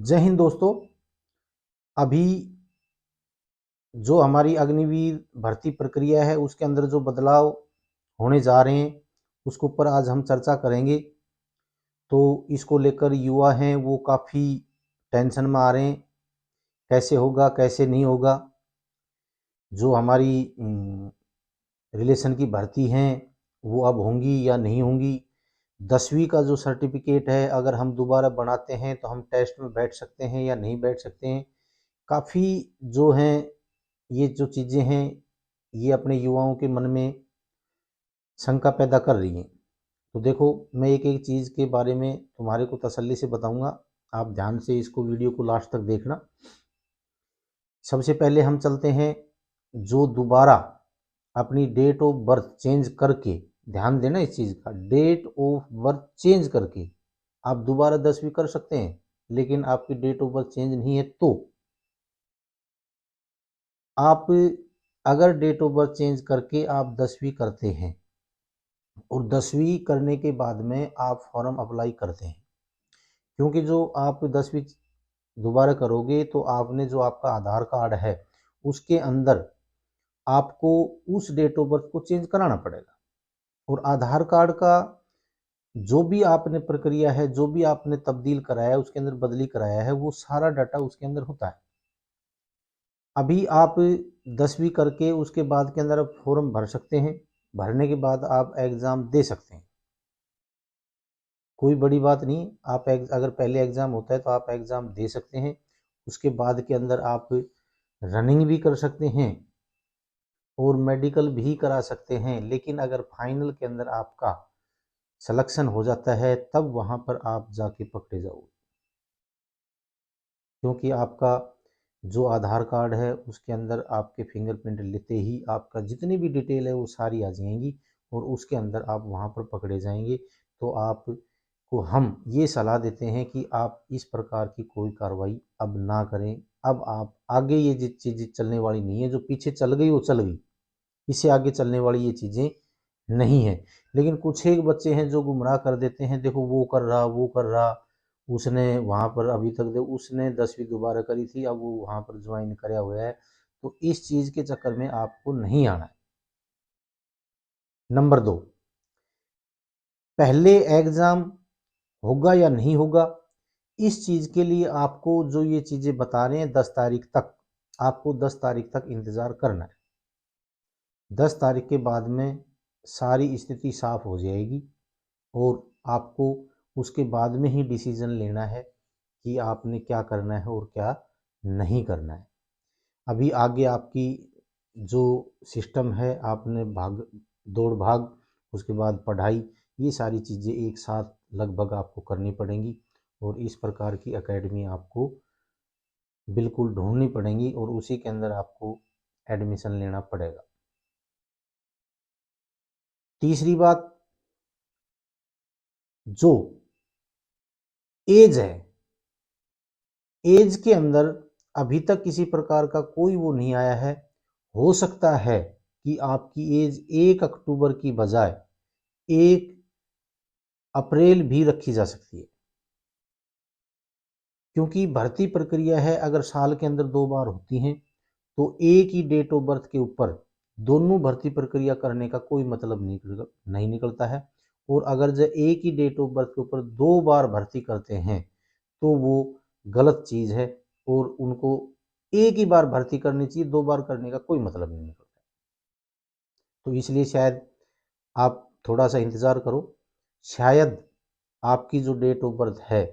जय हिंद दोस्तों। अभी जो हमारी अग्निवीर भर्ती प्रक्रिया है उसके अंदर जो बदलाव होने जा रहे हैं उसके ऊपर आज हम चर्चा करेंगे। तो इसको लेकर युवा हैं वो काफ़ी टेंशन में आ रहे हैं, कैसे होगा कैसे नहीं होगा। जो हमारी रिलेशन की भर्ती हैं वो अब होंगी या नहीं होंगी। 10वीं का जो सर्टिफिकेट है अगर हम दोबारा बनाते हैं तो हम टेस्ट में बैठ सकते हैं या नहीं बैठ सकते हैं। काफ़ी जो हैं ये जो चीज़ें हैं ये अपने युवाओं के मन में शंका पैदा कर रही हैं। तो देखो, मैं एक एक चीज़ के बारे में तुम्हारे को तसल्ली से बताऊंगा। आप ध्यान से इसको वीडियो को लास्ट तक देखना। सबसे पहले हम चलते हैं जो दोबारा अपनी डेट ऑफ बर्थ चेंज करके, ध्यान देना इस चीज़ का, डेट ऑफ बर्थ चेंज करके आप दोबारा 10वीं कर सकते हैं। लेकिन आपकी डेट ऑफ बर्थ चेंज नहीं है तो आप, अगर डेट ऑफ बर्थ चेंज करके आप 10वीं करते हैं और 10वीं करने के बाद में आप फॉर्म अप्लाई करते हैं, क्योंकि जो आप 10वीं दोबारा करोगे तो आपने जो आपका आधार कार्ड है उसके अंदर आपको उस डेट ऑफ बर्थ को चेंज कराना पड़ेगा। और आधार कार्ड का जो भी आपने प्रक्रिया है, जो भी आपने तब्दील कराया है, उसके अंदर बदली कराया है, वो सारा डाटा उसके अंदर होता है। अभी आप 10वीं करके उसके बाद के अंदर आप फॉर्म भर सकते हैं। भरने के बाद आप एग्ज़ाम दे सकते हैं, कोई बड़ी बात नहीं। आप अगर पहले एग्ज़ाम होता है तो आप एग्ज़ाम दे सकते हैं। उसके बाद के अंदर आप रनिंग भी कर सकते हैं और मेडिकल भी करा सकते हैं। लेकिन अगर फाइनल के अंदर आपका सिलेक्शन हो जाता है तब वहाँ पर आप जाके पकड़े जाओगे, क्योंकि आपका जो आधार कार्ड है उसके अंदर आपके फिंगरप्रिंट लेते ही आपका जितनी भी डिटेल है वो सारी आ जाएंगी और उसके अंदर आप वहाँ पर पकड़े जाएंगे। तो आपको हम ये सलाह देते हैं कि आप इस प्रकार की कोई कार्रवाई अब ना करें। अब आप आगे ये जिस चीज़ चलने वाली नहीं है, जो पीछे चल गई वो चल गई, इससे आगे चलने वाली ये चीज़ें नहीं है। लेकिन कुछ एक बच्चे हैं जो गुमराह कर देते हैं, देखो वो कर रहा वो कर रहा, उसने वहाँ पर अभी तक उसने 10वीं दोबारा करी थी, अब वो वहाँ पर ज्वाइन कराया हुआ है। तो इस चीज़ के चक्कर में आपको नहीं आना है। नंबर 2, पहले एग्ज़ाम होगा या नहीं होगा, इस चीज़ के लिए आपको जो ये चीज़ें बता रहे हैं 10 तारीख तक, आपको 10 तारीख तक इंतज़ार करना है। 10 तारीख के बाद में सारी स्थिति साफ हो जाएगी और आपको उसके बाद में ही डिसीजन लेना है कि आपने क्या करना है और क्या नहीं करना है। अभी आगे आपकी जो सिस्टम है, आपने भाग दौड़ भाग, उसके बाद पढ़ाई, ये सारी चीज़ें एक साथ लगभग आपको करनी पड़ेंगी और इस प्रकार की एकेडमी आपको बिल्कुल ढूंढनी पड़ेंगी और उसी के अंदर आपको एडमिशन लेना पड़ेगा। तीसरी बात, जो एज है, एज के अंदर अभी तक किसी प्रकार का कोई वो नहीं आया है। हो सकता है कि आपकी एज 1 अक्टूबर की बजाय 1 अप्रैल भी रखी जा सकती है, क्योंकि भर्ती प्रक्रिया है अगर साल के अंदर 2 बार होती हैं तो एक ही डेट ऑफ बर्थ के ऊपर दोनों भर्ती प्रक्रिया करने का कोई मतलब नहीं निकलता है। और अगर जो एक ही डेट ऑफ बर्थ के ऊपर 2 बार भर्ती करते हैं तो वो गलत चीज़ है और उनको एक ही बार भर्ती करनी चाहिए, 2 बार करने का कोई मतलब नहीं निकलता। तो इसलिए शायद आप थोड़ा सा इंतज़ार करो। शायद आपकी जो डेट ऑफ बर्थ है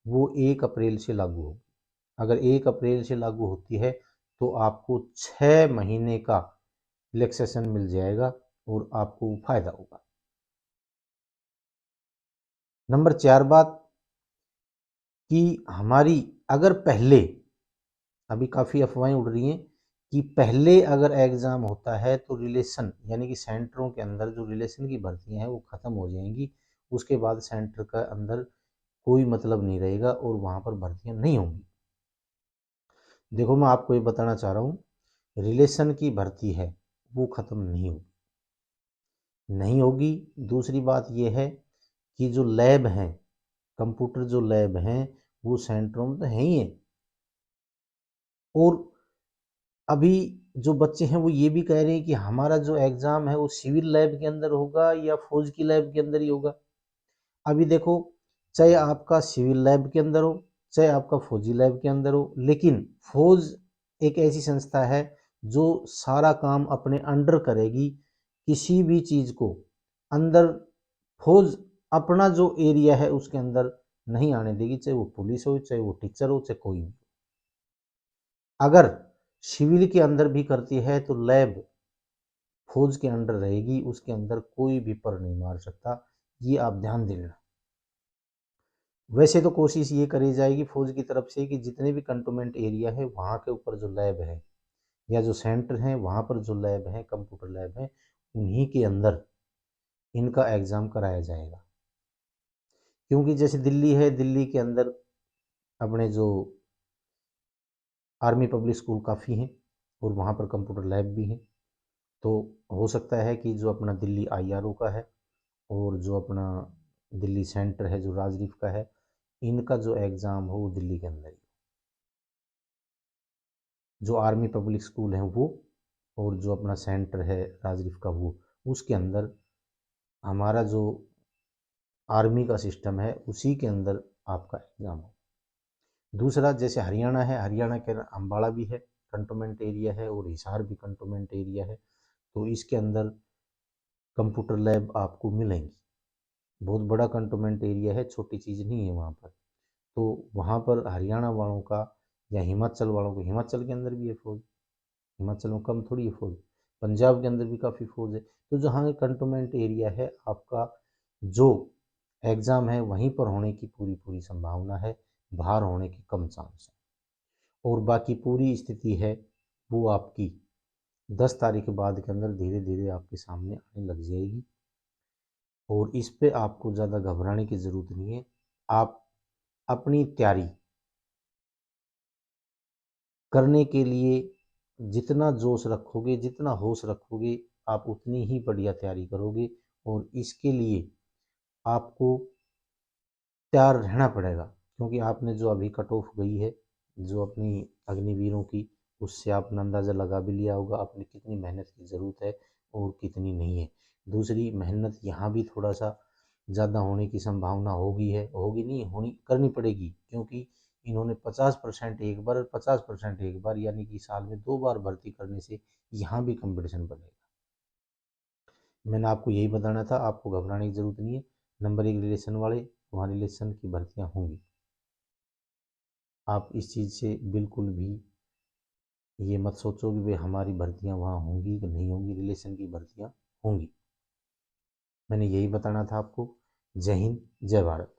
वो 1 अप्रैल से लागू हो। अगर 1 अप्रैल से लागू होती है तो आपको 6 महीने का रिलैक्सेशन मिल जाएगा और आपको फायदा होगा। नंबर 4 बात कि हमारी, अगर पहले, अभी काफ़ी अफवाहें उड़ रही हैं कि पहले अगर एग्ज़ाम होता है तो रिलेशन यानी कि सेंटरों के अंदर जो रिलेशन की भर्तियां हैं वो ख़त्म हो जाएंगी। उसके बाद सेंटर का अंदर कोई मतलब नहीं रहेगा और वहाँ पर भर्तियां नहीं होंगी। देखो, मैं आपको ये बताना चाह रहा हूँ, रिलेशन की भर्ती है वो ख़त्म नहीं होगी, नहीं होगी। दूसरी बात ये है कि जो लैब हैं, कंप्यूटर जो लैब हैं, वो सेंटरों में तो है ही है। और अभी जो बच्चे हैं वो ये भी कह रहे हैं कि हमारा जो एग्ज़ाम है वो सिविल लैब के अंदर होगा या फौज की लैब के अंदर ही होगा। अभी देखो, चाहे आपका सिविल लैब के अंदर हो, चाहे आपका फौजी लैब के अंदर हो, लेकिन फौज एक ऐसी संस्था है जो सारा काम अपने अंडर करेगी। किसी भी चीज़ को अंदर फौज अपना जो एरिया है उसके अंदर नहीं आने देगी, चाहे वो पुलिस हो, चाहे वो टीचर हो, चाहे कोई भी। अगर सिविल के अंदर भी करती है तो लैब फौज के अंडर रहेगी, उसके अंदर कोई भी पर नहीं मार सकता, ये आप ध्यान दे लेना। वैसे तो कोशिश ये करी जाएगी फौज की तरफ से कि जितने भी कंटोनमेंट एरिया है वहाँ के ऊपर जो लैब है या जो सेंटर हैं वहाँ पर जो लैब है, कंप्यूटर लैब है, उन्हीं के अंदर इनका एग्ज़ाम कराया जाएगा। क्योंकि जैसे दिल्ली है, दिल्ली के अंदर अपने जो आर्मी पब्लिक स्कूल काफ़ी हैं और वहाँ पर कंप्यूटर लैब भी हैं। तो हो सकता है कि जो अपना दिल्ली आईआरओ का है और जो अपना दिल्ली सेंटर है जो राजरीफ का है, इनका जो एग्ज़ाम हो वो दिल्ली के अंदर ही, जो आर्मी पब्लिक स्कूल है वो और जो अपना सेंटर है राजरीफ का वो, उसके अंदर हमारा जो आर्मी का सिस्टम है उसी के अंदर आपका एग्ज़ाम हो। दूसरा, जैसे हरियाणा है, हरियाणा के अम्बाला भी है, कंटोनमेंट एरिया है, और हिसार भी कंटोनमेंट एरिया है। तो इसके अंदर कंप्यूटर लैब आपको मिलेंगी। बहुत बड़ा कंटोनमेंट एरिया है, छोटी चीज़ नहीं है वहाँ पर। तो वहाँ पर हरियाणा वालों का या हिमाचल वालों को, हिमाचल के अंदर भी है फौज, हिमाचल में कम थोड़ी है फौज, पंजाब के अंदर भी काफ़ी फौज है। तो जहाँ कंटोनमेंट एरिया है आपका जो एग्ज़ाम है वहीं पर होने की पूरी पूरी संभावना है, बाहर होने की कम चांस है। और बाकी पूरी स्थिति है वो आपकी 10 तारीख के बाद के अंदर धीरे धीरे आपके सामने आने लग जाएगी। और इस पे आपको ज़्यादा घबराने की ज़रूरत नहीं है। आप अपनी तैयारी करने के लिए जितना जोश रखोगे, जितना होश रखोगे, आप उतनी ही बढ़िया तैयारी करोगे। और इसके लिए आपको तैयार रहना पड़ेगा, क्योंकि आपने जो अभी कट ऑफ गई है जो अपनी अग्निवीरों की, उससे आपने अंदाज़ा लगा भी लिया होगा आपने कितनी मेहनत की ज़रूरत है और कितनी नहीं है। दूसरी, मेहनत यहाँ भी थोड़ा सा ज़्यादा होने की संभावना होगी, है होगी नहीं होनी, करनी पड़ेगी, क्योंकि इन्होंने 50% एक बार और 50% एक बार, यानी कि साल में 2 बार भर्ती करने से यहाँ भी कंपटीशन बढ़ेगा। मैंने आपको यही बताना था, आपको घबराने की ज़रूरत नहीं है। नंबर 1 रिलेशन वाले, वहाँ रिलेशन की भर्तियाँ होंगी। आप इस चीज़ से बिल्कुल भी ये मत सोचो कि भाई हमारी भर्तियाँ वहाँ होंगी कि नहीं होंगी, रिलेशन की भर्तियाँ होंगी। मैंने यही बताना था आपको। जय हिंद, जय भारत।